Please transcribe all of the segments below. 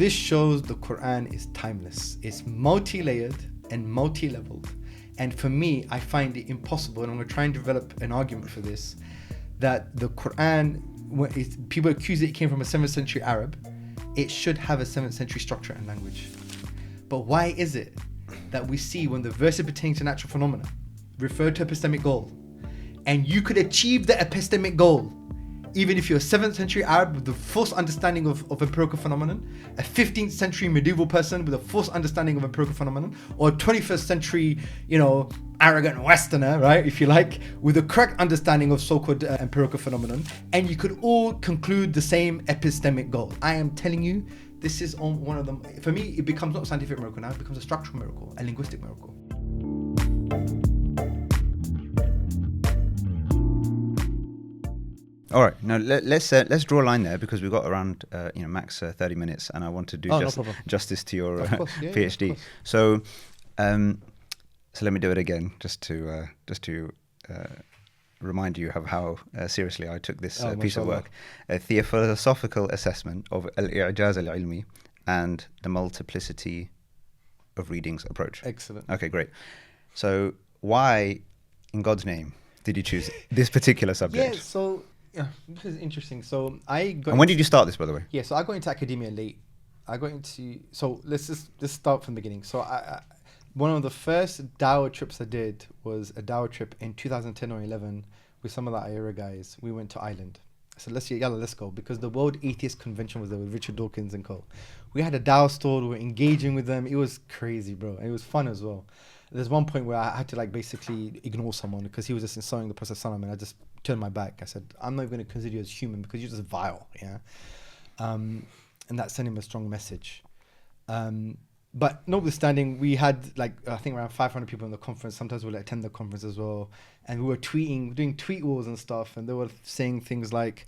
This shows the Quran is timeless. It's multi-layered and multi-leveled. And for me, I find it impossible, and I'm going to try and develop an argument for this, that the Quran, people accuse it came from a 7th century Arab, it should have a 7th century structure and language. But why is it that we see when the verses pertaining to natural phenomena refer to epistemic goal, and you could achieve the epistemic goal even if you're a 7th century Arab with a false understanding of empirical phenomenon, a 15th century medieval person with a false understanding of empirical phenomenon, or a 21st century, arrogant Westerner, right, if you like, with a correct understanding of so-called empirical phenomenon, and you could all conclude the same epistemic goal. I am telling you, this is on one of them. For me, it becomes not a scientific miracle now, it becomes a structural miracle, a linguistic miracle. All right, now let's draw a line there, because we've got around max 30 minutes, and I want to do justice to your PhD. So let me do it again, just to remind you of how seriously I took this piece of work. A Theo-Philosophical Assessment of al-Iʿjāz al-ʿIlmī and the Multiplicity of Readings Approach. Excellent. Okay, great. So why, in God's name, did you choose this particular subject? Yeah, this is interesting. So and when did you start this, by the way? Yeah, so I got into academia late. Let's start from the beginning. So one of the first Dawah trips I did was a Dawah trip in 2010 or 11 with some of the IERA guys. We went to Ireland. I said, let's go, because the World Atheist Convention was there with Richard Dawkins and co. We had a Dawah stall, we were engaging with them. It was crazy, bro. And it was fun as well. There's one point where I had to basically ignore someone because he was just insulting the Prophet ﷺ, and I just turned my back. I said, I'm not even going to consider you as human because you're just vile, yeah? And that sent him a strong message. But notwithstanding, we had I think around 500 people in the conference. Sometimes we'll attend the conference as well. And we were doing tweet wars and stuff. And they were saying things like,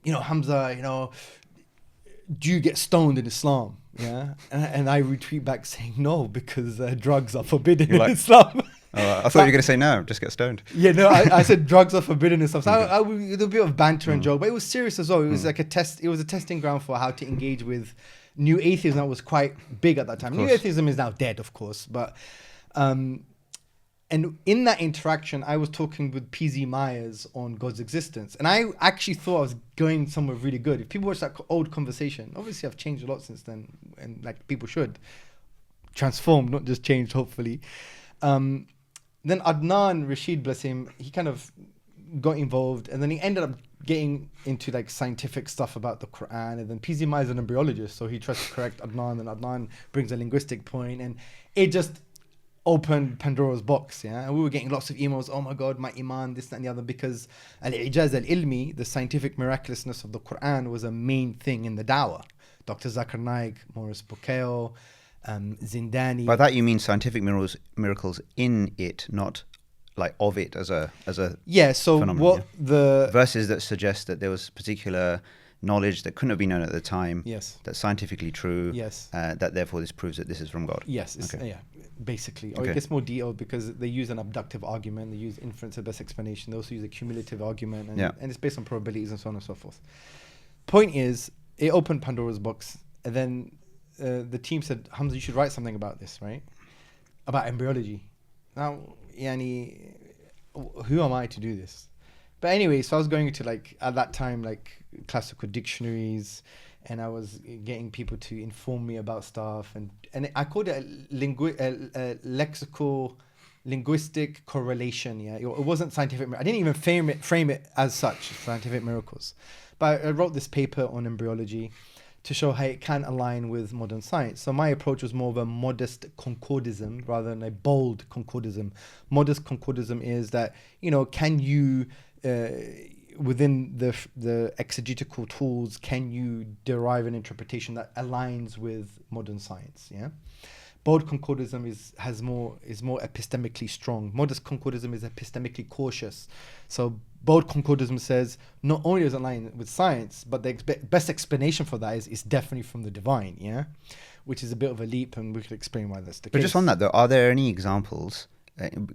Hamza, do you get stoned in Islam? Yeah. And I retweet back saying no, because drugs are forbidden in Islam. I thought you were going to say no, just get stoned. Yeah, no, I said drugs are forbidden and stuff. So there was a bit of banter and joke, but it was serious as well. It was like a test. It was a testing ground for how to engage with new atheism that was quite big at that time. New atheism is now dead, of course, but and in that interaction, I was talking with P.Z. Myers on God's existence, and I actually thought I was going somewhere really good. If people watch that old conversation, obviously I've changed a lot since then, and people should transform, not just change, hopefully. Then Adnan Rashid, bless him, he kind of got involved, and then he ended up getting into scientific stuff about the Quran. And then P.Z. Myers is an embryologist, so he tries to correct Adnan, and Adnan brings a linguistic point, and it just opened Pandora's box, yeah. And we were getting lots of emails, oh my God, my iman, this, that, and the other, because al-Iʿjāz al-ʿIlmī, the scientific miraculousness of the Quran, was a main thing in the Dawah. Dr. Zakir Naik, Maurice Bucaille, Zindani. By that you mean scientific miracles in it, not of it as a phenomenon, what the verses that suggest that there was particular knowledge that couldn't have been known at the time, yes, that's scientifically true, yes, that therefore this proves that this is from God. Yes, basically. Or it gets more detailed because they use an abductive argument, they use inference as best explanation, they also use a cumulative argument, and it's based on probabilities and so on and so forth. Point is, it opened Pandora's box, and then the team said, Hamza, you should write something about this, right? About embryology. Now, Yani, who am I to do this? But anyway, so I was going to at that time, classical dictionaries, and I was getting people to inform me about stuff, and I called it a lexical linguistic correlation. Yeah, it wasn't scientific. I didn't even frame it as such, scientific miracles. But I wrote this paper on embryology to show how it can align with modern science. So my approach was more of a modest concordism rather than a bold concordism. Modest concordism is that, can you, within the exegetical tools, can you derive an interpretation that aligns with modern science? Yeah. Bold concordism is more epistemically strong. Modest concordism is epistemically cautious. So bold concordism says not only does it align with science, but the best explanation for that is definitely from the divine, yeah? Which is a bit of a leap, and we could explain why that's the case. But just on that though, are there any examples,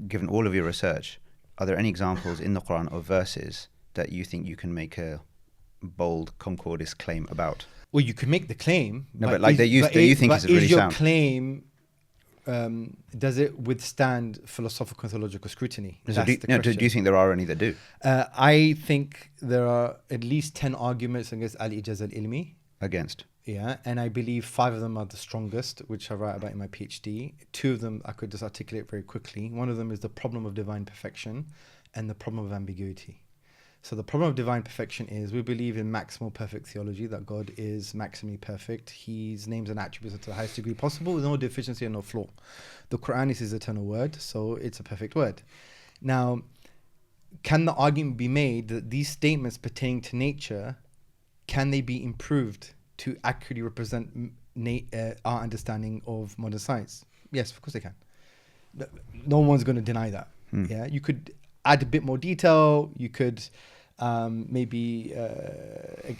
given all of your research, are there any examples in the Quran of verses that you think you can make a bold concordist claim about? Well, you could make the claim. No, but like you think it's really sound. Is your claim, does it withstand philosophical and theological scrutiny? Do you think there are any that do? I think there are at least 10 arguments against al-Iʿjāz al-ʿIlmī. Against? Yeah, and I believe 5 of them are the strongest, which I write about in my PhD. 2 of them I could just articulate very quickly. One of them is the problem of divine perfection and the problem of ambiguity. So the problem of divine perfection is we believe in maximal perfect theology, that God is maximally perfect. His names and attributes are to the highest degree possible with no deficiency and no flaw. The Quran is his eternal word, so it's a perfect word. Now, can the argument be made that these statements pertaining to nature, can they be improved to accurately represent our understanding of modern science? Yes, of course they can. No one's going to deny that. Yeah, you could add a bit more detail. You could maybe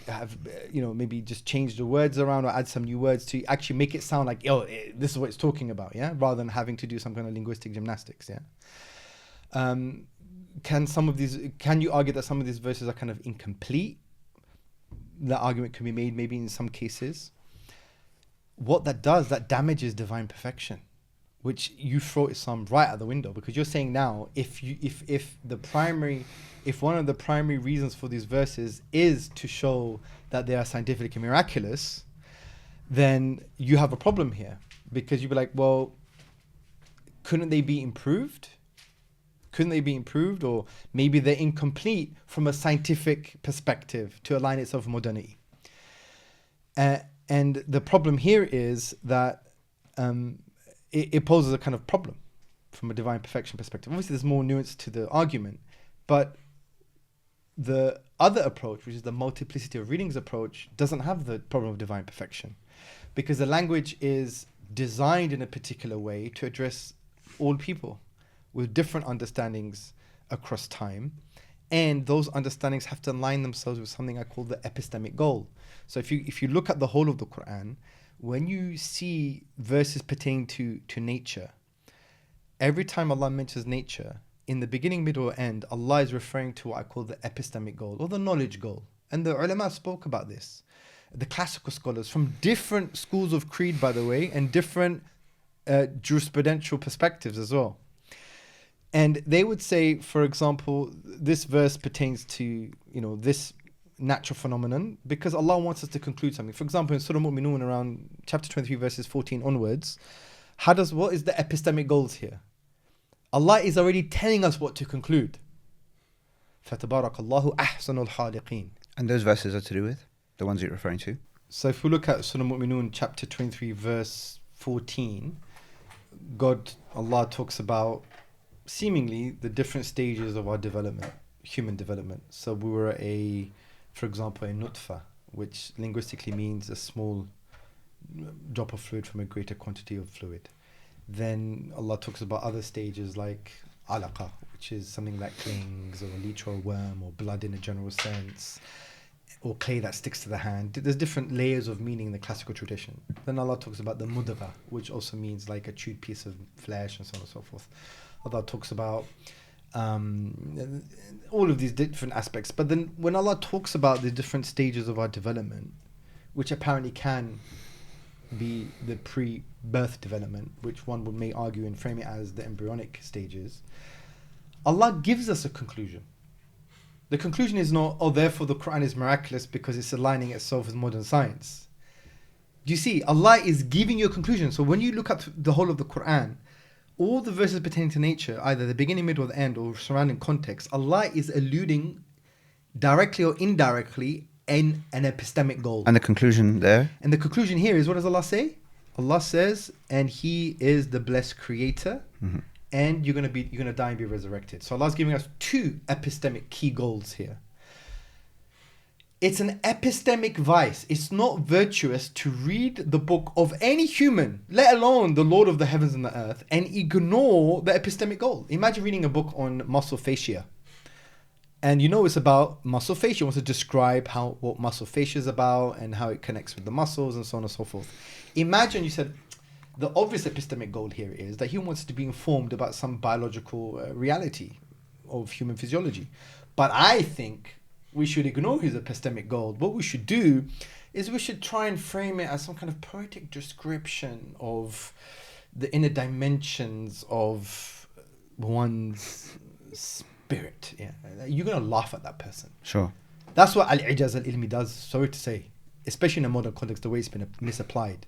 have, maybe just change the words around or add some new words to actually make it sound like, this is what it's talking about, yeah, rather than having to do some kind of linguistic gymnastics, yeah. Can you argue that some of these verses are kind of incomplete? That argument can be made maybe in some cases. What that does, that damages divine perfection, which you throw Islam right out the window, because you're saying now, if one of the primary reasons for these verses is to show that they are scientific and miraculous, then you have a problem here, because you'd be like, well, couldn't they be improved? Or maybe they're incomplete from a scientific perspective to align itself with modernity. And the problem here is that it poses a kind of problem from a divine perfection perspective. Obviously, there's more nuance to the argument, but the other approach, which is the multiplicity of readings approach, doesn't have the problem of divine perfection, because the language is designed in a particular way to address all people with different understandings across time, and those understandings have to align themselves with something I call the epistemic goal. So if you look at the whole of the Quran, when you see verses pertaining to nature, every time Allah mentions nature, in the beginning, middle, or end, Allah is referring to what I call the epistemic goal, or the knowledge goal. And the ulama spoke about this. The classical scholars from different schools of creed, by the way, and different jurisprudential perspectives as well. And they would say, for example, this verse pertains to, this natural phenomenon because Allah wants us to conclude something. For example, in Surah Mu'minun, around chapter 23, verses 14 onwards, what is the epistemic goals here? Allah is already telling us what to conclude. فَتَبَارَكَ اللَّهُ أَحْسَنُ الْخَالِقِينَ. And those verses are to do with? The ones you're referring to? So if we look at Surah Mu'minun, chapter 23, verse 14, Allah talks about seemingly the different stages of our development, human development. So we were for example, a nutfa, which linguistically means a small drop of fluid from a greater quantity of fluid. Then Allah talks about other stages like alaqa, which is something that clings, or a leech or a worm, or blood in a general sense, or clay that sticks to the hand. There's different layers of meaning in the classical tradition. Then Allah talks about the mudghah, which also means like a chewed piece of flesh, and so on and so forth. Allah talks about all of these different aspects. But then when Allah talks about the different stages of our development, which apparently can be the pre-birth development, which one may argue and frame it as the embryonic stages, Allah gives us a conclusion. The conclusion is not, therefore the Quran is miraculous because it's aligning itself with modern science. Do you see? Allah is giving you a conclusion. So when you look at the whole of the Quran, all the verses pertaining to nature, either the beginning, middle, or the end, or surrounding context, Allah is alluding directly or indirectly in an epistemic goal. And the conclusion there? And the conclusion here is, what does Allah say? Allah says, and He is the blessed creator, and you're gonna die and be resurrected. So Allah's giving us 2 epistemic key goals here. It's an epistemic vice. It's not virtuous to read the book of any human, let alone the Lord of the heavens and the earth, and ignore the epistemic goal. Imagine reading a book on muscle fascia. And it's about muscle fascia. It wants to describe what muscle fascia is about and how it connects with the muscles and so on and so forth. Imagine you said, the obvious epistemic goal here is that he wants to be informed about some biological reality of human physiology. But I think we should ignore his epistemic goal. What we should do is we should try and frame it as some kind of poetic description of the inner dimensions of one's spirit. Yeah, you're gonna laugh at that person. Sure. That's what al-Iʿjāz al-ʿIlmī does. Sorry to say, especially in a modern context, the way it's been misapplied.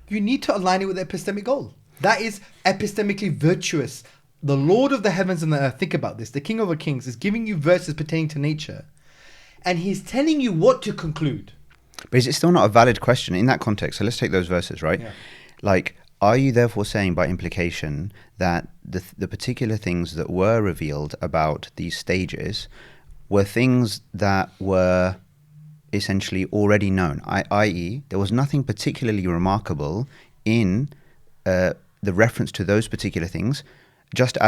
You need to align it with the epistemic goal. That is epistemically virtuous. The Lord of the heavens and the earth, think about this, the King of the Kings is giving you verses pertaining to nature, and he's telling you what to conclude. But is it still not a valid question in that context? So let's take those verses, right? Yeah. Like, are you therefore saying by implication that the particular things that were revealed about these stages were things that were essentially already known, i.e. there was nothing particularly remarkable in the reference to those particular things,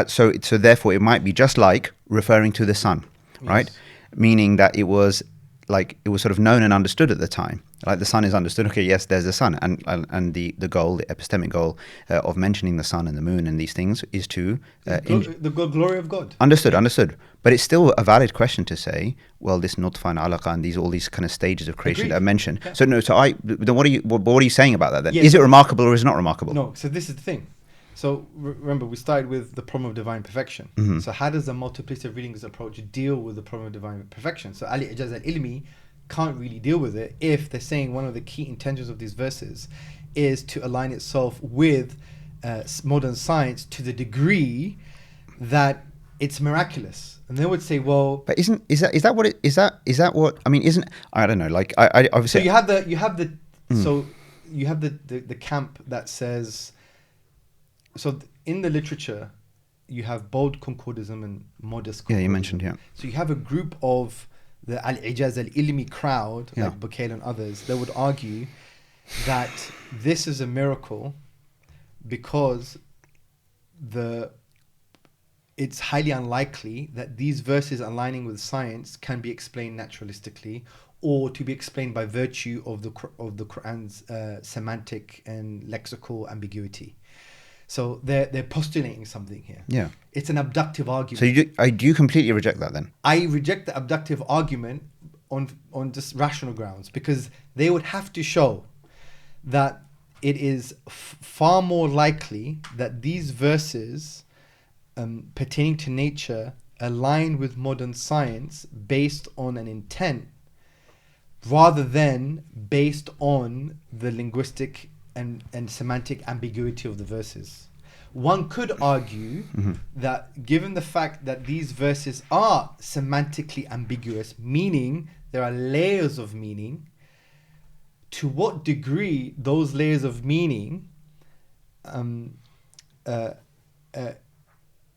so therefore it might be just like referring to the sun, right? Yes. Meaning that it was sort of known and understood at the time. Like the sun is understood. Okay, yes, there's the sun, and the goal, the epistemic goal of mentioning the sun and the moon and these things is to the glory of God. Understood. But it's still a valid question to say, well, this nutfa and alaqa and all these kind of stages of creation that are mentioned. Yeah. Then what are you saying about that then? Yeah, is it remarkable or is it not remarkable? No. So this is the thing. So remember, we started with the problem of divine perfection. Mm-hmm. So how does the multiplicity of readings approach deal with the problem of divine perfection? So al-Iʿjāz al-ʿIlmī can't really deal with it if they're saying one of the key intentions of these verses is to align itself with modern science to the degree that it's miraculous. And they would say, well, but I don't know. Like I obviously. So you have the camp that says. So in the literature, you have bold concordism and modest concordism. Yeah, you mentioned, yeah. So you have a group of the al-Iʿjāz al-ʿIlmī crowd, like Bukhail and others, that would argue that this is a miracle because it's highly unlikely that these verses aligning with science can be explained naturalistically or to be explained by virtue of the Qur'an's semantic and lexical ambiguity. So they're postulating something here. Yeah, it's an abductive argument. So do you completely reject that then? I reject the abductive argument on just rational grounds, because they would have to show that it is far more likely that these verses pertaining to nature align with modern science based on an intent rather than based on the linguistic and semantic ambiguity of the verses. One could argue that given the fact that these verses are semantically ambiguous, meaning there are layers of meaning, to what degree those layers of meaning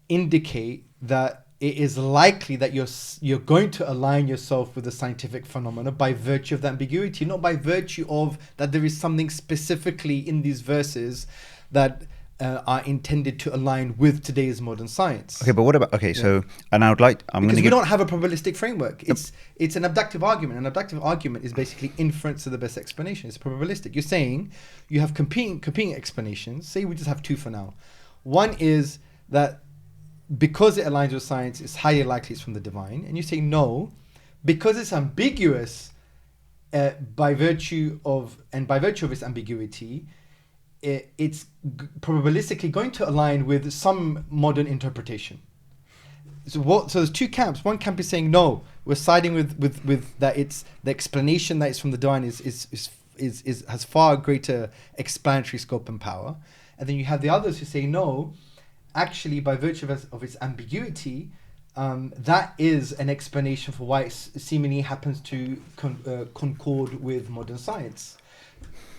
indicate that it is likely that you're going to align yourself with the scientific phenomena by virtue of the ambiguity, not by virtue of that there is something specifically in these verses that are intended to align with today's modern science. Okay, but what about so and we don't have a probabilistic framework. It's an abductive argument. An abductive argument is basically inference to the best explanation. It's probabilistic. You're saying you have competing explanations. Say we just have two for now. One is that because it aligns with science, it's highly likely it's from the divine. And you say no, because it's ambiguous by virtue of its ambiguity, it's probabilistically going to align with some modern interpretation. So there's two camps. One camp is saying no, we're siding with that. It's the explanation that it's from the divine has far greater explanatory scope and power. And then you have the others who say no, actually, by virtue of its ambiguity, that is an explanation for why it seemingly happens to concord with modern science.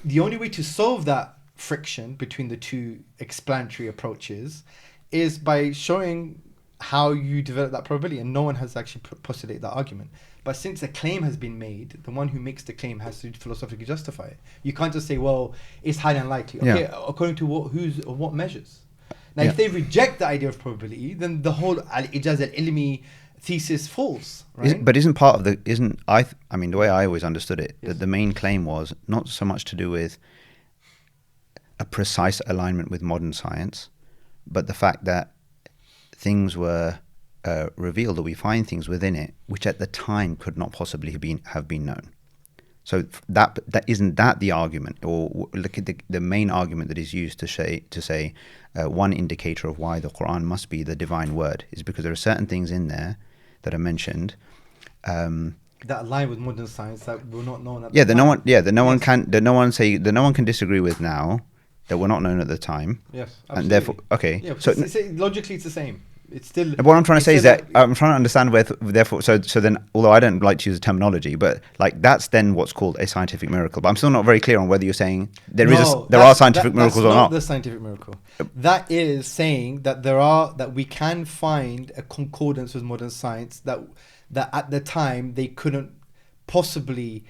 The only way to solve that friction between the two explanatory approaches is by showing how you develop that probability, and no one has actually postulated that argument. But since a claim has been made, the one who makes the claim has to philosophically justify it. You can't just say, well, it's highly unlikely. Okay, according to what measures? Now, if they reject the idea of probability, then the whole al-Iʿjāz al-ʿIlmī thesis falls, right? But isn't part of the way I always understood it, that the main claim was not so much to do with a precise alignment with modern science, but the fact that things were reveal that we find things within it which at the time could not possibly have been known. So that isn't that the argument, or look at the main argument that is used to say one indicator of why the Quran must be the divine word is because there are certain things in there that are mentioned that align with modern science that were not known at the time. No one can disagree with now, that were not known at the time. Yes, absolutely. And therefore, okay. Yeah, so logically it's the same. It's still. What I'm trying to say is that I'm trying to understand where, therefore, so then, although I don't like to use the terminology, but like that's then what's called a scientific miracle. But I'm still not very clear on whether you're saying there are scientific miracles or not. That's not the scientific miracle. That is saying that that we can find a concordance with modern science that at the time they couldn't possibly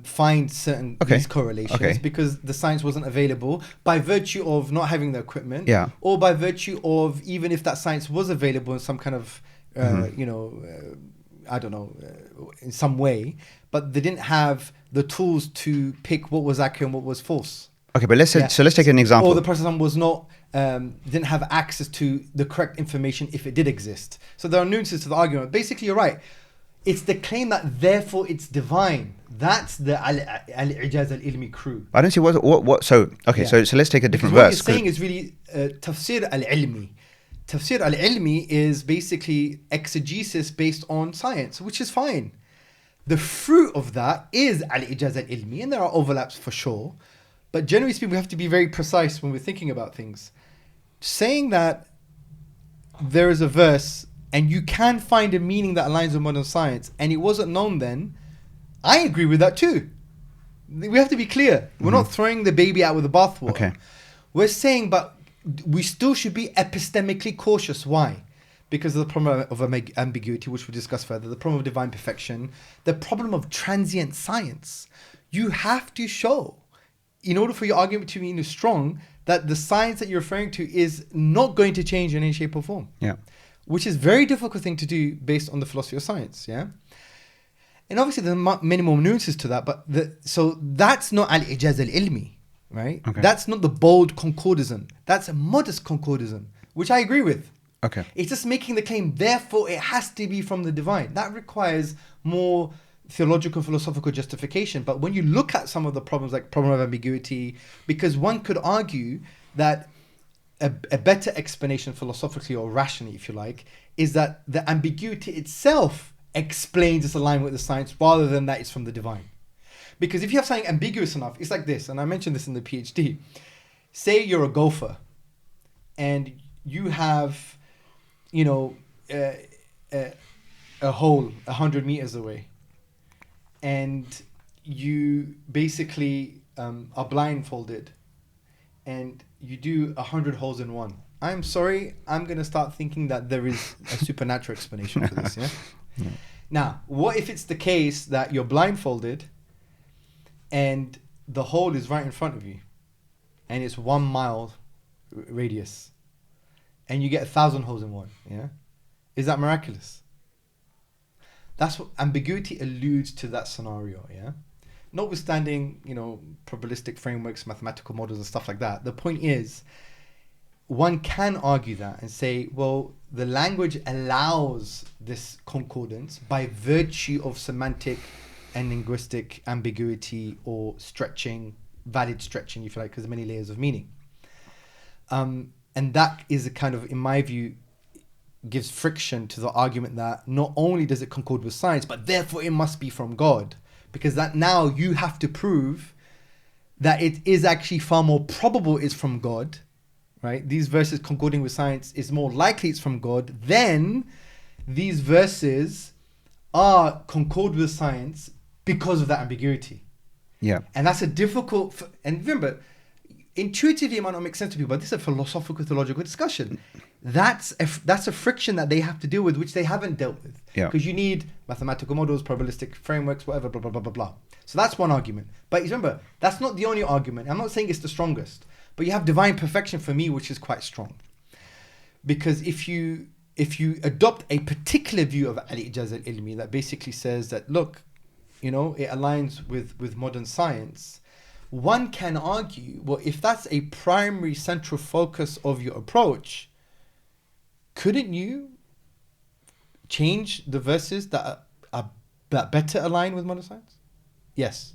find certain these correlations because the science wasn't available by virtue of not having the equipment, or by virtue of even if that science was available in some kind of I don't know, in some way, but they didn't have the tools to pick what was accurate and what was false. Okay, but let's take an example. Or the Prophet was not didn't have access to the correct information if it did exist. So there are nuances to the argument. Basically, you're right. It's the claim that therefore it's divine. That's the al-Iʿjāz al-ʿIlmī crew. I don't see what. So let's take a different verse. verse. What you're saying is really tafsir al-ʿIlmī. Tafsir al-ʿIlmī is basically exegesis based on science, which is fine. The fruit of that is al-Iʿjāz al-ʿIlmī, and there are overlaps for sure. But generally speaking, we have to be very precise when we're thinking about things. Saying that there is a verse and you can find a meaning that aligns with modern science, and it wasn't known then, I agree with that too. We have to be clear. We're not throwing the baby out with the bathwater. Okay. We're saying, but we still should be epistemically cautious. Why? Because of the problem of ambiguity, which we'll discuss further, the problem of divine perfection, the problem of transient science. You have to show, in order for your argument to be strong, that the science that you're referring to is not going to change in any shape or form. Yeah. Which is a very difficult thing to do based on the philosophy of science, yeah? And obviously there are many more nuances to that, but so that's not al-Iʿjāz al-ʿIlmī, right? Okay. That's not the bold concordism. That's a modest concordism, which I agree with. Okay. It's just making the claim, therefore it has to be from the divine. That requires more theological, philosophical justification. But when you look at some of the problems, like problem of ambiguity, because one could argue that a better explanation philosophically or rationally, if you like, is that the ambiguity itself explains this alignment with the science rather than that it's from the divine. Because if you have something ambiguous enough, it's like this, and I mentioned this in the PhD. Say you're a golfer and you have, a hole 100 meters away, and you basically are blindfolded and you do 100 holes in one. I'm sorry, I'm going to start thinking that there is a supernatural explanation for this, yeah? Now, what if it's the case that you're blindfolded and the hole is right in front of you and it's 1 mile radius and you get 1,000 holes in one, yeah? Is that miraculous? That's what ambiguity alludes to, that scenario, yeah? Notwithstanding, probabilistic frameworks, mathematical models and stuff like that, the point is, one can argue that and say, well, the language allows this concordance by virtue of semantic and linguistic ambiguity or stretching, valid stretching, if you like, because there are many layers of meaning. And that is a kind of, in my view, gives friction to the argument that not only does it concord with science, but therefore it must be from God. Because that now you have to prove that it is actually far more probable it's from God, right? These verses concording with science is more likely it's from God than these verses are concord with science because of that ambiguity. Yeah. And that's a difficult, and remember, intuitively it might not make sense to people, but this is a philosophical, theological discussion. That's a friction that they have to deal with, which they haven't dealt with. Because you need mathematical models, probabilistic frameworks, whatever, blah, blah, blah, blah, blah. So that's one argument. But remember, that's not the only argument. I'm not saying it's the strongest, but you have divine perfection for me, which is quite strong. Because if you adopt a particular view of al-Iʿjāz al-ʿIlmī that basically says that, look, it aligns with modern science, one can argue, well, if that's a primary central focus of your approach, couldn't you change the verses that better align with modern science? Yes.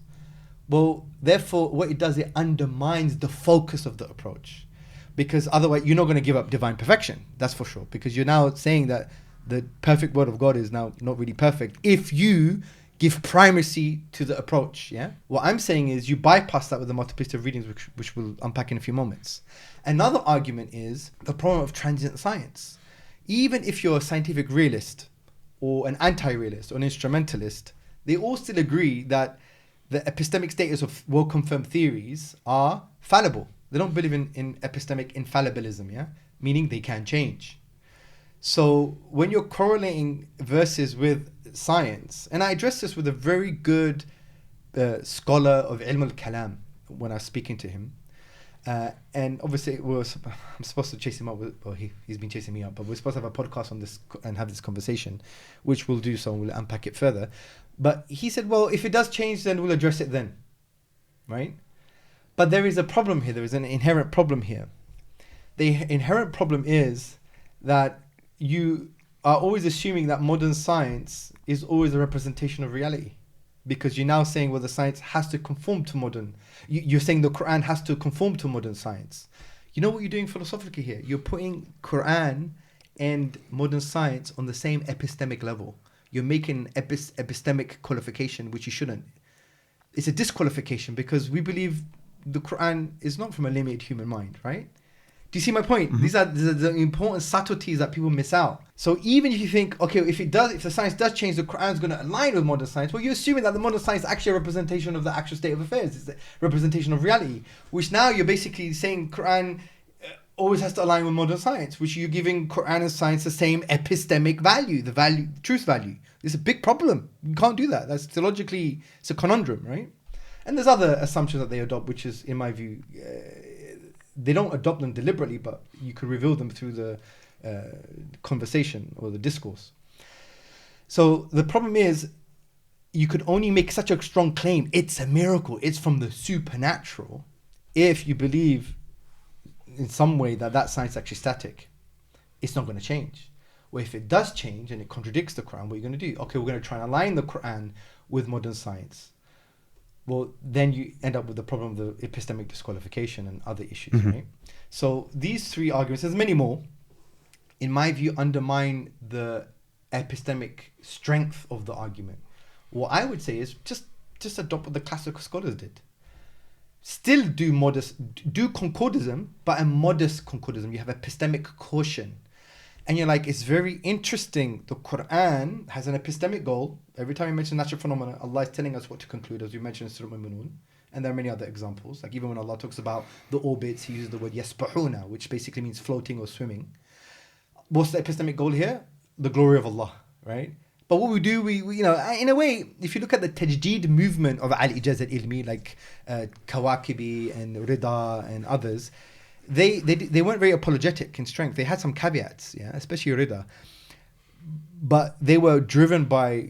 Well, therefore, what it does, it undermines the focus of the approach. Because otherwise, you're not going to give up divine perfection. That's for sure. Because you're now saying that the perfect word of God is now not really perfect if you give primacy to the approach. Yeah. What I'm saying is you bypass that with the multiplicity of readings, which we'll unpack in a few moments. Another argument is the problem of transient science. Even if you're a scientific realist or an anti-realist or an instrumentalist, they all still agree that the epistemic status of well-confirmed theories are fallible. They don't believe in epistemic infallibilism, yeah? Meaning they can change. So when you're correlating verses with science, and I addressed this with a very good scholar of al-Kalam when I was speaking to him, and obviously I'm supposed to chase him up, he's been chasing me up, but we're supposed to have a podcast on this and have this conversation, which we'll do, so we'll unpack it further. But he said, well, if it does change, then we'll address it then, right? But there is a problem here. There is an inherent problem here. The inherent problem is that you are always assuming that modern science is always a representation of reality, because you're now saying, well, the science has to conform to modern. You're saying the Quran has to conform to modern science. You know what you're doing philosophically here? You're putting Quran and modern science on the same epistemic level. You're making epistemic qualification, which you shouldn't. It's a disqualification, because we believe the Quran is not from a limited human mind, right? Do you see my point? Mm-hmm. These are the important subtleties that people miss out. So even if you think, okay, if the science does change, the Quran is going to align with modern science, well, you're assuming that the modern science is actually a representation of the actual state of affairs. It's the representation of reality, which now you're basically saying Quran always has to align with modern science, which you're giving Quran and science the same epistemic value, the truth value. It's a big problem. You can't do that. That's theologically, it's a conundrum, right? And there's other assumptions that they adopt, which is, in my view, they don't adopt them deliberately, but you could reveal them through the conversation or the discourse. So the problem is, you could only make such a strong claim, it's a miracle, it's from the supernatural, if you believe in some way that science is actually static. It's not going to change. Well, if it does change and it contradicts the Quran, what are you going to do? Okay, we're going to try and align the Quran with modern science. Well, then you end up with the problem of the epistemic disqualification and other issues, mm-hmm. right? So these three arguments, there's many more, in my view, undermine the epistemic strength of the argument. What I would say is just adopt what the classical scholars did. Still do concordism, but a modest concordism. You have epistemic caution. And you're like, it's very interesting. The Quran has an epistemic goal. Every time you mention natural phenomena, Allah is telling us what to conclude, as we mentioned in Surah Al-Mu'minun. And there are many other examples. Like even when Allah talks about the orbits, He uses the word yasbahuna, which basically means floating or swimming. What's the epistemic goal here? The glory of Allah, right? But what we do, we in a way, if you look at the tajdeed movement of al-Iʿjāz al-ʿIlmī, like Kawakibi and Rida and others, they weren't very apologetic in strength. They had some caveats, yeah, especially Rida. But they were driven by,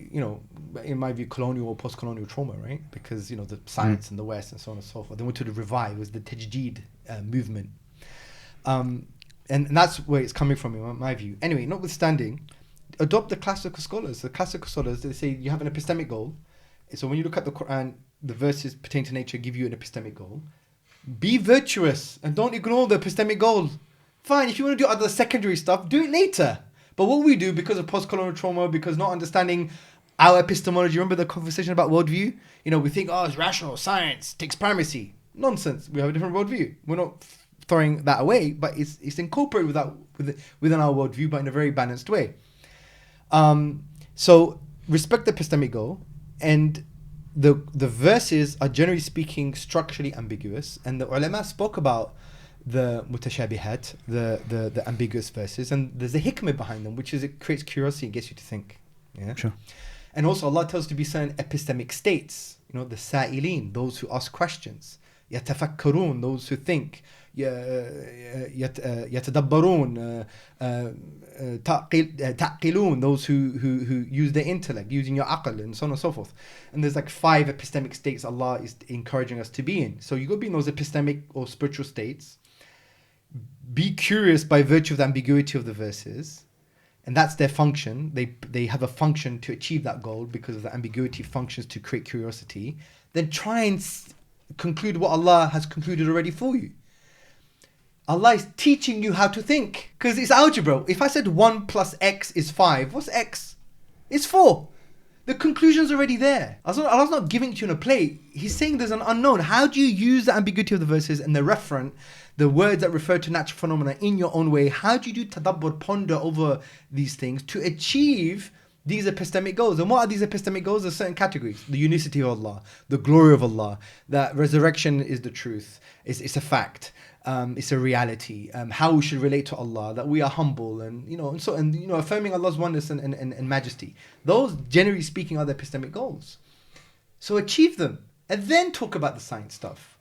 in my view, colonial or post-colonial trauma, right? Because, the science in the West and so on and so forth. They wanted to revive. It was the tajdeed movement. And that's where it's coming from, in my view. Anyway, notwithstanding, adopt the classical scholars. The classical scholars, they say you have an epistemic goal. So when you look at the Quran, the verses pertaining to nature give you an epistemic goal. Be virtuous and don't ignore the epistemic goal. Fine, if you want to do other secondary stuff, do it later. But what we do, because of post-colonial trauma, because not understanding our epistemology, remember the conversation about worldview? We think, it's rational, science takes primacy. Nonsense. We have a different worldview. We're not throwing that away, but it's incorporated within our worldview, but in a very balanced way. So respect the epistemic goal, and the verses are, generally speaking, structurally ambiguous, and the ulama spoke about the mutashabihat, the ambiguous verses, and there's a hikmah behind them, which is it creates curiosity and gets you to think. Yeah, sure. And also Allah tells us to be certain epistemic states. The sa'ilin, those who ask questions. Yatafakkarun, those who think. Yatadabbarun, ta'qilun, those who use their intellect, using your aql, and so on and so forth. And there's like 5 epistemic states Allah is encouraging us to be in. So you got to be in those epistemic or spiritual states. Be curious by virtue of the ambiguity of the verses, and that's their function. They have a function to achieve that goal because of the ambiguity functions to create curiosity. Then try and conclude what Allah has concluded already for you. Allah is teaching you how to think, because it's algebra. If I said 1 plus x is 5, what's x? It's 4. The conclusion's already there. Allah's not giving it to you on a plate. He's saying there's an unknown. How do you use the ambiguity of the verses and the referent, the words that refer to natural phenomena in your own way? How do you do tadabbur, ponder over these things to achieve these epistemic goals? And what are these epistemic goals? There's certain categories. The unicity of Allah, the glory of Allah, that resurrection is the truth. It's a fact. It's a reality. How we should relate to Allah, that we are humble, and affirming Allah's oneness and majesty. Those, generally speaking, are the epistemic goals. So achieve them, and then talk about the science stuff.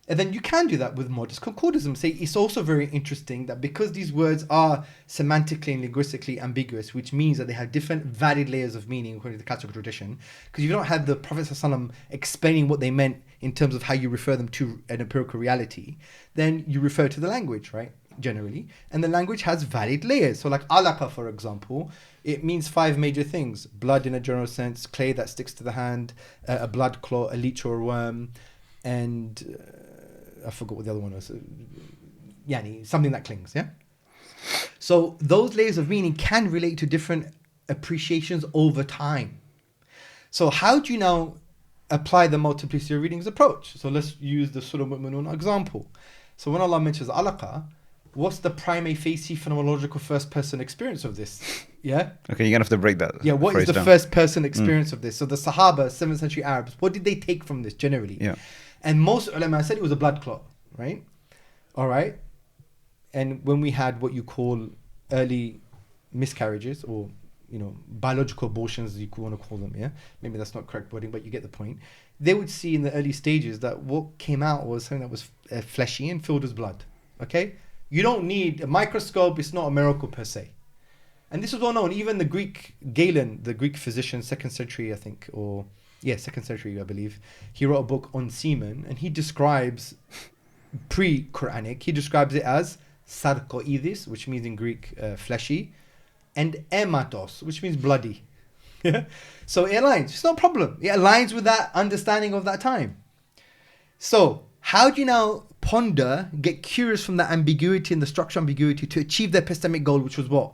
And then you can do that with modest concordism. Say it's also very interesting that because these words are semantically and linguistically ambiguous, which means that they have different valid layers of meaning according to the classical tradition, because you don't have the Prophet ﷺ explaining what they meant in terms of how you refer them to an empirical reality, then you refer to the language, right? Generally. And the language has valid layers. So like alaqa, for example, it means 5 major things. Blood in a general sense, clay that sticks to the hand, a blood clot, a leech or a worm, and I forgot what the other one was. Something that clings, yeah? So those layers of meaning can relate to different appreciations over time. So how do you now apply the multiplicity of readings approach? So let's use the Surah Mu'minun example. So when Allah mentions alaqa, what's the prime facie phenomenological first person experience of this? Yeah? Okay, you're going to have to break that. Yeah, what is the first person experience of this? So the Sahaba, 7th century Arabs, what did they take from this generally? Yeah. And most ulama said it was a blood clot, right? All right. And when we had what you call early miscarriages, or biological abortions, as you want to call them, yeah? Maybe that's not correct wording, but you get the point. They would see in the early stages that what came out was something that was fleshy and filled with blood, okay? You don't need a microscope. It's not a miracle per se. And this was well known. Even the Greek, Galen, the Greek physician, 2nd century, I think, 2nd century, I believe, he wrote a book on semen, and he describes, pre-Quranic, he describes it as sarkoidis, which means in Greek fleshy, and ematos, which means bloody. So it aligns. It's not a problem. It aligns with that understanding of that time. So how do you now ponder, get curious from that ambiguity and the structural ambiguity to achieve the epistemic goal, which was what?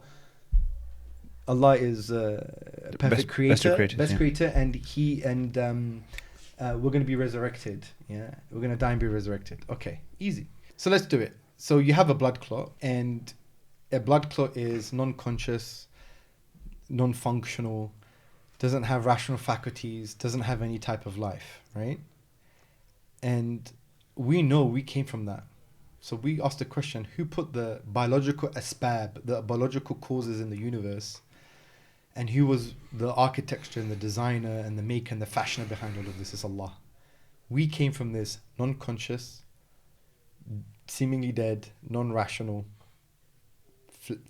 Allah is a perfect creator, best creator, and we're going to be resurrected. Yeah, we're going to die and be resurrected. Okay, easy. So let's do it. So you have a blood clot, and a blood clot is non-conscious, non-functional, doesn't have rational faculties, doesn't have any type of life, right? And we know we came from that. So we asked the question, who put the biological asbab, the biological causes in the universe, and who was the architecture and the designer and the maker and the fashioner behind all of this? Is Allah. We came from this non-conscious, seemingly dead, non-rational,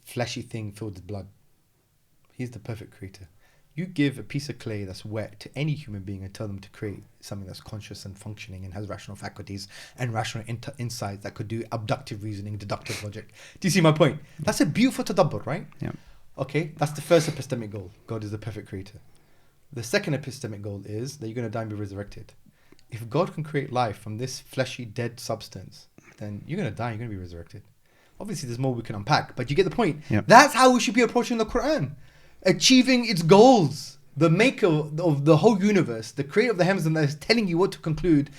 fleshy thing filled with blood. He's the perfect creator. You give a piece of clay that's wet to any human being and tell them to create something that's conscious and functioning and has rational faculties and rational insights that could do abductive reasoning, deductive logic. Do you see my point? That's a beautiful tadabbur, right? Yeah. Okay, that's the first epistemic goal. God is the perfect creator. The second epistemic goal is that you're going to die and be resurrected. If God can create life from this fleshy, dead substance, then you're going to die and you're going to be resurrected. Obviously, there's more we can unpack, but you get the point. Yep. That's how we should be approaching the Quran. Achieving its goals. The maker of the whole universe, the creator of the heavens and earth, is telling you what to conclude.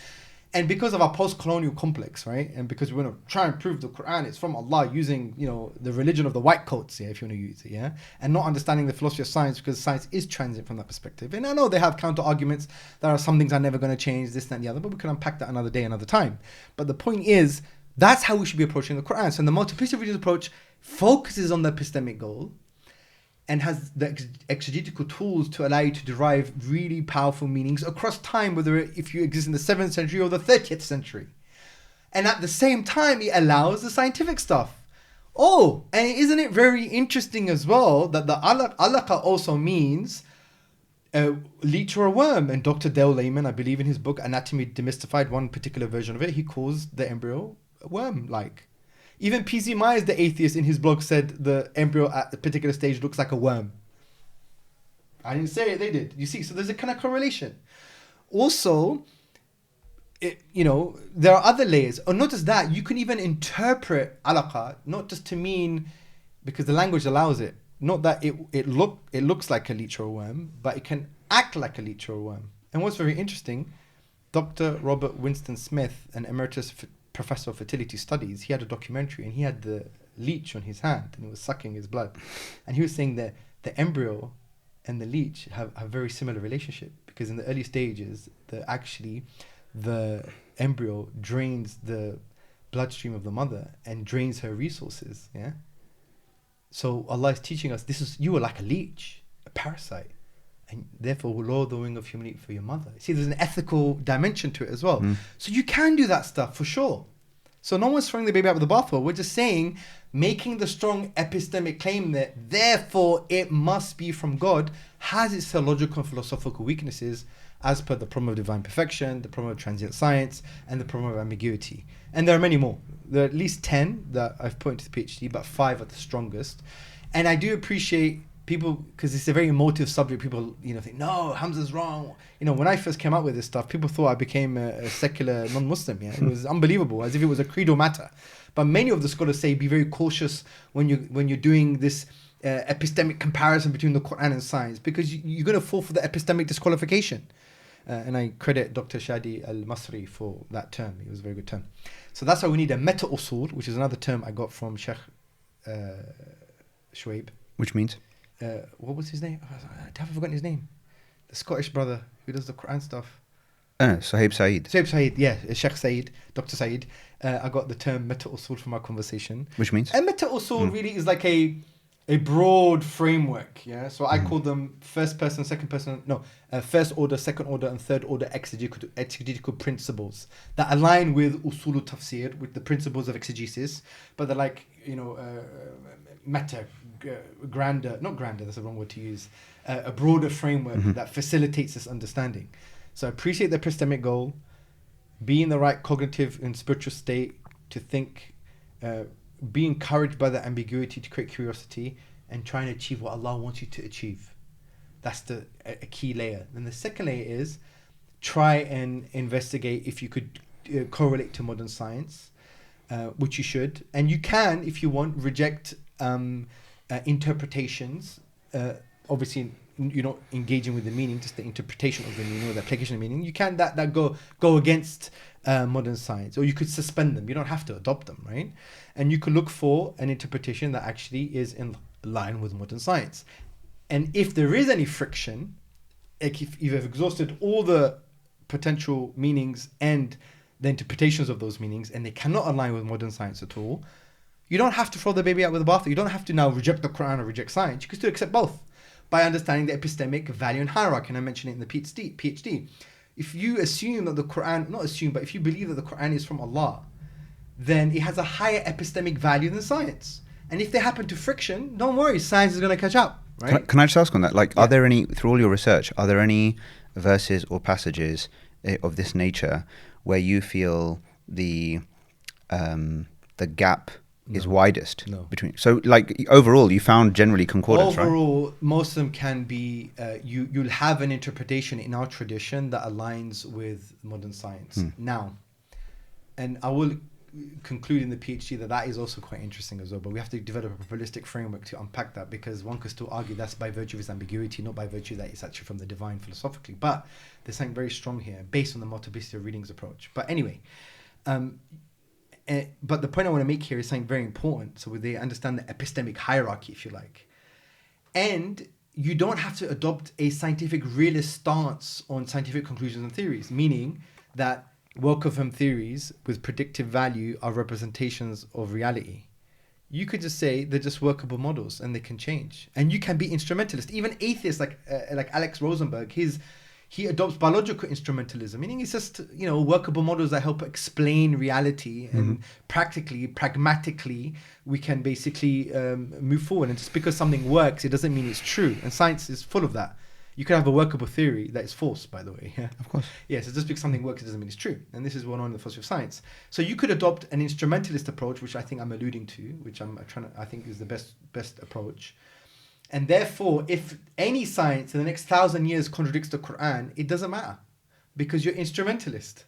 And because of our post-colonial complex, right? And because we want to try and prove the Quran is from Allah using, the religion of the white coats, yeah, if you want to use it, yeah? And not understanding the philosophy of science, because science is transient from that perspective. And I know they have counter-arguments. There are some things are never going to change, this, that, and the other, but we can unpack that another day, another time. But the point is, that's how we should be approaching the Quran. So the multiplicity of readings approach focuses on the epistemic goal and has the exegetical tools to allow you to derive really powerful meanings across time, whether if you exist in the 7th century or the 30th century. And at the same time, it allows the scientific stuff. Oh, and isn't it very interesting as well that the alaqa also means a leech or a worm? And Dr. Dale Lehman, I believe in his book Anatomy Demystified, one particular version of it, he calls the embryo a worm-like. Even P.Z. Myers, the atheist, in his blog said the embryo at a particular stage looks like a worm. I didn't say it, they did. You see, so there's a kind of correlation. Also, there are other layers. Or not just that, you can even interpret alaqa, not just to mean, because the language allows it, not that it looks like a leech or a worm, but it can act like a leech or a worm. And what's very interesting, Dr. Robert Winston Smith, an emeritus professor of fertility studies, he had a documentary and he had the leech on his hand and he was sucking his blood. And he was saying that the embryo and the leech have a very similar relationship, because in the early stages, the embryo drains the bloodstream of the mother and drains her resources. Yeah. So Allah is teaching us, you are like a leech, a parasite, and therefore lower the wing of humility for your mother. See, there's an ethical dimension to it as well. So you can do that stuff for sure. So no one's throwing the baby out with the bathwater. We're just saying, making the strong epistemic claim that therefore it must be from God has its theological and philosophical weaknesses, as per the problem of divine perfection, the problem of transient science, and the problem of ambiguity. And there are many more. There are at least 10 that I've put into the PhD, but 5 are the strongest. And I do appreciate people, because it's a very emotive subject. People, think, no, Hamza's wrong. When I first came out with this stuff, people thought I became a secular non-Muslim. Yeah, it was unbelievable, as if it was a credo matter. But many of the scholars say be very cautious when you're doing this epistemic comparison between the Quran and science, because you're going to fall for the epistemic disqualification. And I credit Dr. Shadi al-Masri for that term. It was a very good term. So that's why we need a meta-usul, which is another term I got from Sheikh Shuaib. Which means? What was his name? I've forgotten his name. The Scottish brother who does the Quran stuff. Sahib Saeed. Sahib Saeed, yeah. Sheikh Saeed, Dr. Saeed. I got the term meta-usul from our conversation. Which means? And meta-usul really is like a broad framework, yeah. So I call them first order, second order, and third order exegetical principles that align with usul tafsir, with the principles of exegesis, but they're like grander. That's the wrong word to use. A broader framework that facilitates this understanding. So I appreciate the epistemic goal, be in the right cognitive and spiritual state to think. Be encouraged by the ambiguity to create curiosity, and try and achieve what Allah wants you to achieve. That's a key layer. Then the second layer is try and investigate if you could correlate to modern science, which you should. And you can, if you want, reject interpretations. Obviously, you're not engaging with the meaning, just the interpretation of the meaning or the application of the meaning. You can that go against modern science, or you could suspend them. You don't have to adopt them, right? And you could look for an interpretation that actually is in line with modern science. And if there is any friction, like if you have exhausted all the potential meanings and the interpretations of those meanings, and they cannot align with modern science at all, you don't have to throw the baby out with the bathwater. You don't have to now reject the Quran or reject science. You can still accept both by understanding the epistemic value and hierarchy. And I mentioned it in the PhD. If you assume that the Quran, not assume, but if you believe that the Quran is from Allah, then it has a higher epistemic value than science. And if they happen to friction, don't worry, science is going to catch up, right? Can I just ask on that? Are there any, through all your research, are there any verses or passages of this nature where you feel the gap is widest between? So overall, you found generally concordance, right? Overall, most of them can be, you'll have an interpretation in our tradition that aligns with modern science. Now, and I will conclude in the PhD that is also quite interesting as well, but we have to develop a probabilistic framework to unpack that, because one could still argue that's by virtue of its ambiguity, not by virtue that it's actually from the divine philosophically. But there's something very strong here based on the multiplicity of readings approach. But anyway, but the point I want to make here is something very important. So they understand the epistemic hierarchy, if you like. And you don't have to adopt a scientific realist stance on scientific conclusions and theories, meaning that well-confirmed theories with predictive value are representations of reality. You could just say they're just workable models and they can change. And you can be instrumentalist. Even atheists like Alex Rosenberg, he adopts biological instrumentalism, meaning it's just, workable models that help explain reality, and pragmatically, we can basically move forward. And just because something works, it doesn't mean it's true. And science is full of that. You could have a workable theory that is false, by the way. Yeah? Of course. Yeah, so just because something works, it doesn't mean it's true. And this is well known in the philosophy of science. So you could adopt an instrumentalist approach, which I think I'm alluding to, which I think is the best approach. And therefore, if any science in the next 1,000 years contradicts the Quran, it doesn't matter, because you're instrumentalist.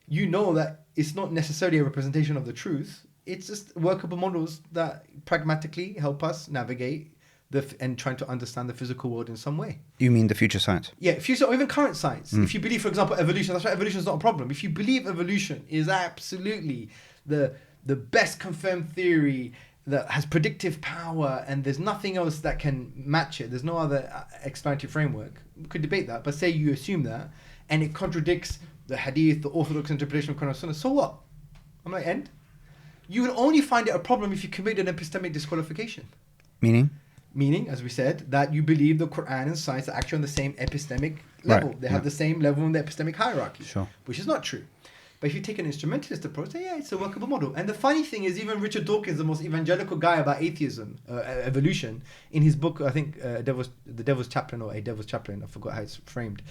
You know that it's not necessarily a representation of the truth. It's just workable models that pragmatically help us navigate and trying to understand the physical world in some way. You mean the future science? Yeah, future or even current science. If you believe, for example, evolution, that's why evolution is not a problem. If you believe evolution is absolutely the best confirmed theory that has predictive power and there's nothing else that can match it, there's no other explanatory framework, we could debate that. But say you assume that and it contradicts the hadith, the orthodox interpretation of Quran and Sunnah, so what? I'm like, end? You would only find it a problem if you commit an epistemic disqualification. Meaning, as we said, that you believe the Quran and science are actually on the same epistemic level. Right. They have the same level in the epistemic hierarchy, which is not true. But if you take an instrumentalist approach, then yeah, it's a workable model. And the funny thing is, even Richard Dawkins, the most evangelical guy about atheism, evolution, in his book, I think, The Devil's Chaplain or A Devil's Chaplain, I forgot how it's framed,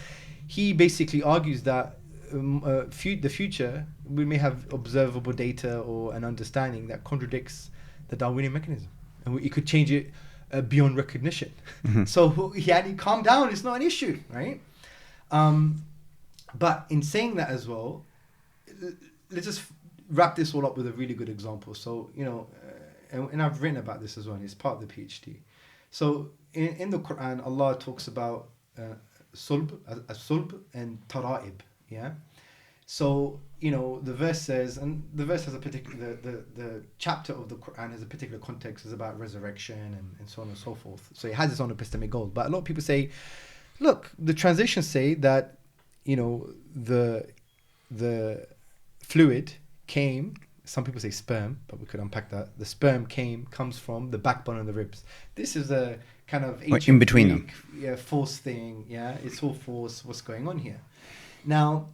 he basically argues that the future, we may have observable data or an understanding that contradicts the Darwinian mechanism. And it could change it beyond recognition. So calm down, it's not an issue, right? But in saying that as well, let's just wrap this all up with a really good example. So, and I've written about this as well, and it's part of the PhD. So in the Quran, Allah talks about sulb and tara'ib, yeah? So, the verse says, and the verse has a particular, the chapter of the Quran has a particular context, is about resurrection and so on and so forth. So it has its own epistemic goal. But a lot of people say, look, the translations say that, the fluid came, some people say sperm, but we could unpack that. The sperm comes from the backbone and the ribs. This is a kind of ancient in between Greek, them. Force thing. Yeah, it's all force. What's going on here? Now,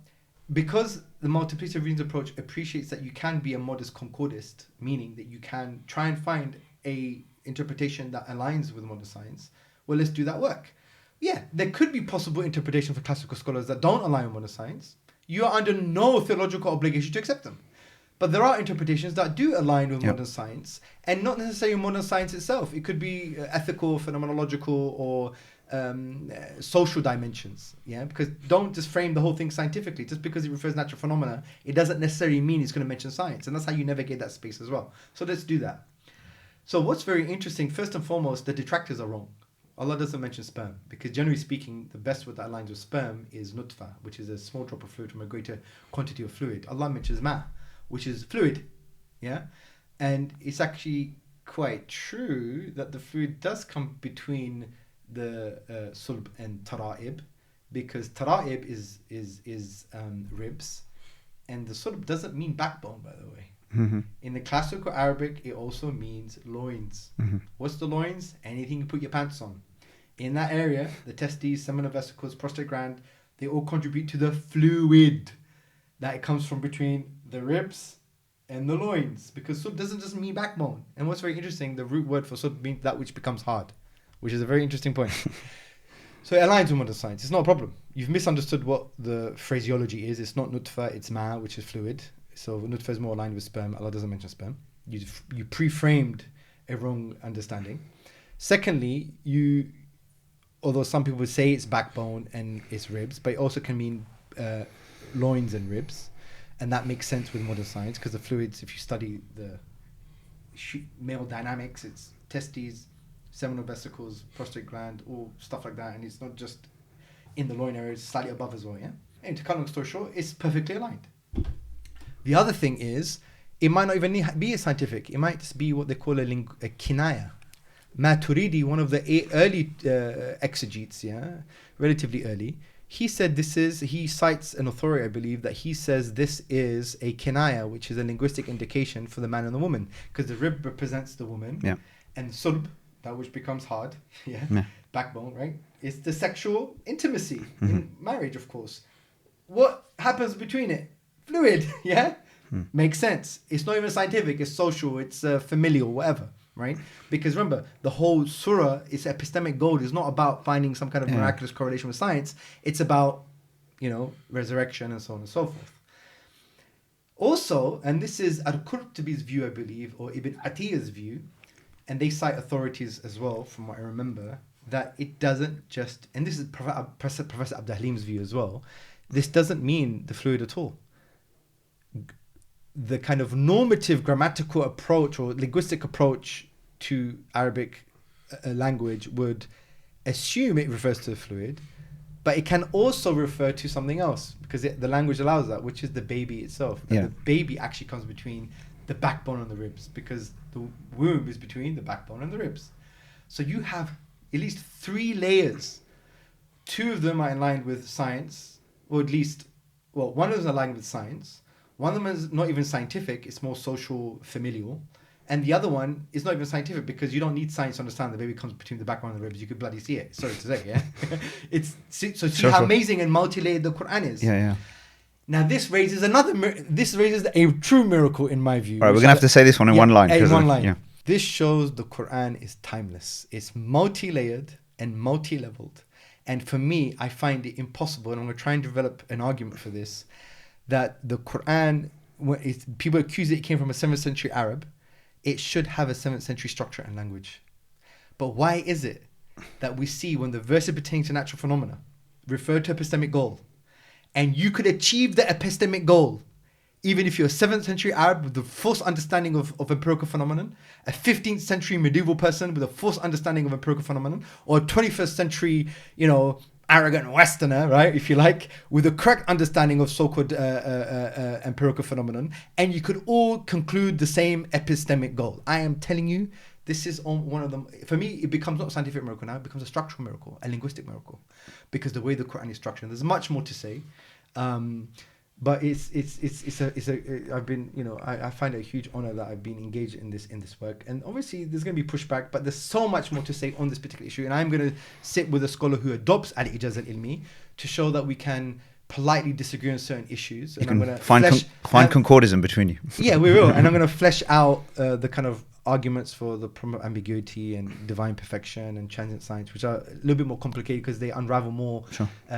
because the multiplicity of readings approach appreciates that you can be a modest concordist, meaning that you can try and find a interpretation that aligns with modern science, well, let's do that work. Yeah, there could be possible interpretation for classical scholars that don't align with modern science. You are under no theological obligation to accept them. But there are interpretations that do align with modern science, and not necessarily modern science itself. It could be ethical, phenomenological, or social dimensions. Yeah, because don't just frame the whole thing scientifically. Just because it refers to natural phenomena, it doesn't necessarily mean it's going to mention science. And that's how you navigate that space as well. So let's do that. So what's very interesting, first and foremost, the detractors are wrong. Allah doesn't mention sperm, because generally speaking, the best word that aligns with sperm is nutfa, which is a small drop of fluid from a greater quantity of fluid. Allah mentions ma, which is fluid, yeah? And it's actually quite true that the fluid does come between the sulb and tara'ib, because tara'ib is ribs, and the sulb doesn't mean backbone, by the way. In the classical Arabic, it also means loins. What's the loins? Anything you put your pants on. In that area, the testes, seminal vesicles, prostate gland, they all contribute to the fluid that it comes from between the ribs and the loins, because sub doesn't just mean backbone. And what's very interesting, the root word for sub means that which becomes hard, which is a very interesting point. So it aligns with modern science. It's not a problem. You've misunderstood what the phraseology is. It's not nutfa, it's ma, which is fluid. So nutfa is more aligned with sperm. Allah doesn't mention sperm. You pre-framed a wrong understanding. Secondly, although some people would say it's backbone and it's ribs, but it also can mean loins and ribs. And that makes sense with modern science, because the fluids, if you study the male dynamics, it's testes, seminal vesicles, prostate gland, all stuff like that. And it's not just in the loin area, it's slightly above as well, yeah? And to cut long story short, it's perfectly aligned. The other thing is, it might not even be a scientific. It might just be what they call a kinaya. Maturidi, one of the early exegetes, relatively early, he said he cites an authority, I believe, that he says this is a kinaya, which is a linguistic indication for the man and the woman, because the rib represents the woman, and sulb, that which becomes hard, backbone, right? It's the sexual intimacy in marriage, of course. What happens between it? Fluid, yeah? Makes sense. It's not even scientific. It's social. It's familial, whatever. Right? Because remember, the whole surah, its epistemic goal is not about finding some kind of miraculous correlation with science. It's about, resurrection and so on and so forth. Also, and this is al-Qurtubi's view, I believe, or Ibn Atiyah's view, and they cite authorities as well, from what I remember, that it doesn't just, and this is Professor Abd Halim's view as well, this doesn't mean the fluid at all. The kind of normative grammatical approach or linguistic approach to Arabic language would assume it refers to the fluid, but it can also refer to something else, because the language allows that, which is the baby itself. And the baby actually comes between the backbone and the ribs, because the womb is between the backbone and the ribs. So you have at least 3 layers. 2 of them are in line with science, or at least, one of them is aligned with science. One of them is not even scientific, it's more social, familial. And the other one is not even scientific, because you don't need science to understand the baby comes between the backbone and the ribs. You could bloody see it. Sorry to say, yeah? See how amazing and multi-layered the Quran is. Yeah. Now this raises a true miracle in my view. All right, we're going to have to say this one in one line. In one line. Yeah. This shows the Quran is timeless. It's multi-layered and multi-leveled. And for me, I find it impossible, and I'm going to try and develop an argument for this, that the Quran, people accuse it came from a 7th century Arab, it should have a 7th century structure and language. But why is it that we see when the verses pertaining to natural phenomena refer to epistemic goal, and you could achieve the epistemic goal even if you're a 7th century Arab with the false understanding of empirical phenomenon, a 15th century medieval person with a false understanding of empirical phenomenon, or a 21st century, arrogant Westerner, right, if you like, with a correct understanding of so-called empirical phenomenon, and you could all conclude the same epistemic goal. I am telling you, this is one of them. For me, it becomes not a scientific miracle now, it becomes a structural miracle, a linguistic miracle, because the way the Quran is structured. There's much more to say. But I've been, I find it a huge honor that I've been engaged in this work. And obviously there's going to be pushback, but there's so much more to say on this particular issue. And I'm going to sit with a scholar who adopts al-Iʿjāz al-ʿIlmī to show that we can politely disagree on certain issues. And I'm going to find concordism between you. Yeah, we will. And I'm going to flesh out the kind of arguments for the ambiguity and divine perfection and transient science, which are a little bit more complicated because they unravel more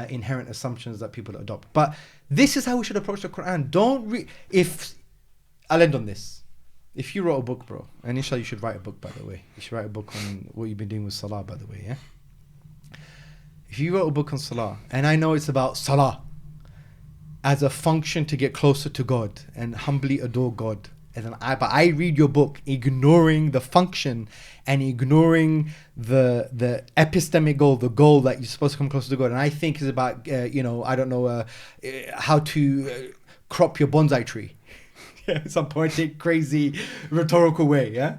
inherent assumptions that people adopt. But this is how we should approach the Quran. I'll end on this. If you wrote a book, bro, and inshallah you should write a book, by the way. You should write a book on what you've been doing with Salah, by the way, yeah? If you wrote a book on Salah, and I know it's about Salah as a function to get closer to God and humbly adore God, but I read your book ignoring the function and ignoring the epistemic goal, the goal that you're supposed to come closer to God. And I think is about, how to crop your bonsai tree. Some poetic, crazy, rhetorical way, yeah?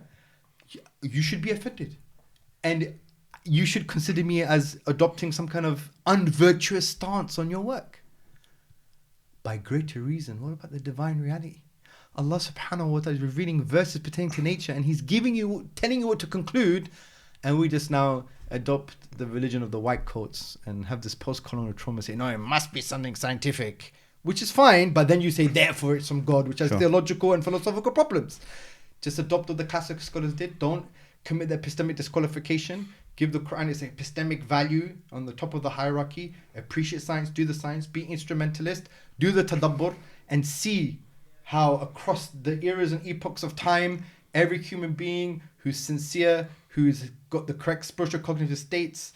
You should be offended. And you should consider me as adopting some kind of unvirtuous stance on your work. By greater reason, what about the divine reality? Allah subhanahu wa ta'ala is revealing verses pertaining to nature, and He's telling you what to conclude, and we just now adopt the religion of the white coats and have this post-colonial trauma say, no, it must be something scientific, which is fine, but then you say, therefore it's from God, which has theological and philosophical problems. Just adopt what the classic scholars did. Don't commit the epistemic disqualification. Give the Quran its epistemic value on the top of the hierarchy. Appreciate science, do the science, be instrumentalist, do the tadabbur, and see how across the eras and epochs of time, every human being who's sincere, who's got the correct spiritual cognitive states,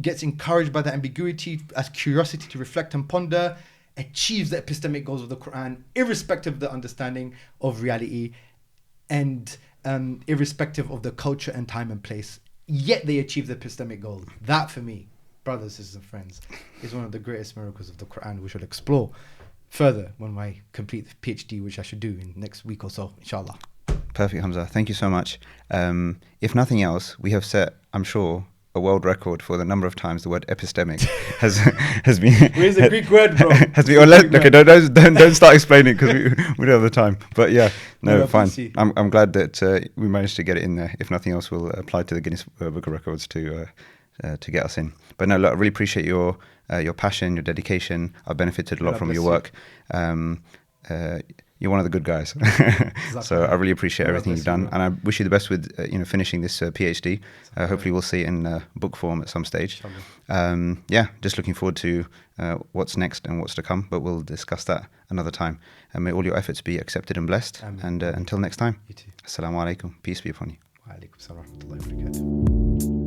gets encouraged by the ambiguity as curiosity to reflect and ponder, achieves the epistemic goals of the Quran, irrespective of the understanding of reality and irrespective of the culture and time and place. Yet they achieve the epistemic goal. That, for me, brothers, sisters and friends, is one of the greatest miracles of the Quran, we should explore further when I complete the PhD, which I should do in next week or so, inshallah. Perfect, Hamza. Thank you so much. If nothing else, we have set, I'm sure, a world record for the number of times the word epistemic has been. Where's the Greek word, bro? Okay, don't start explaining because we don't have the time. But yeah, no, fine. I'm glad that we managed to get it in there. If nothing else, we'll apply to the Guinness Book of Records to get us in. But no, look, I really appreciate your passion, your dedication. I've benefited a lot from your work. you're one of the good guys. So I really appreciate everything you've done, and I wish you the best with finishing this PhD. Hopefully we'll see it in book form at some stage. Just looking forward to what's next and what's to come, but we'll discuss that another time. And may all your efforts be accepted and blessed. And until next time, you too. Assalamu alaikum. Peace be upon you. Wa alaikum salam wa rahmatullahi wa barakatuh.